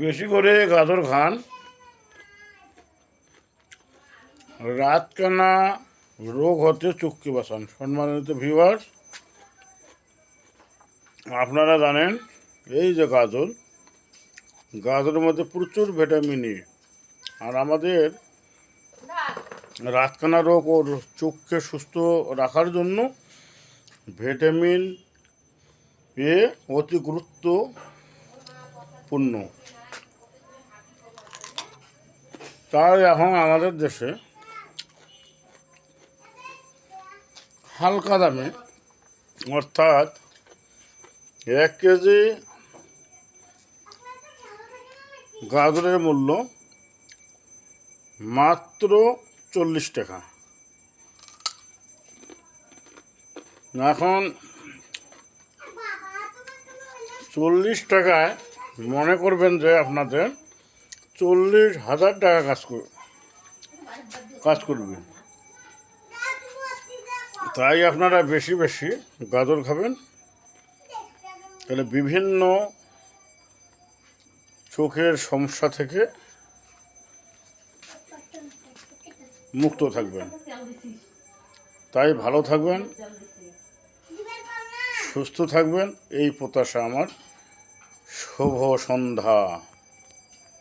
বেশি করে গাজর খান। রাতকানা রোগ হতে চুক্তি বাঁচান। সম্মানিত ভিউয়ার্স, আপনারা জানেন এই যে গাজরের মধ্যে প্রচুর ভিটামিন ই, আর আমাদের রাতকানা রোগ ও চোখকে সুস্থ রাখার জন্য ভিটামিন এ অতি গুরুত্বপূর্ণ। তাই এখন আমাদের দেশে হালকা দামে, অর্থাৎ 1 কেজি গাজরের মূল্য মাত্র 40 টাকা। এখন 40 টাকায় মনে করবেন যে আপনাদের 40,000 টাকা কাজ করবে। তাই আপনারা বেশি বেশি গাজর খাবেন, তাহলে বিভিন্ন চোখের সমস্যা থেকে মুক্ত থাকবেন। তাই ভালো থাকবেন, সুস্থ থাকবেন, এই প্রত্যাশা আমার। শুভ সন্ধ্যা।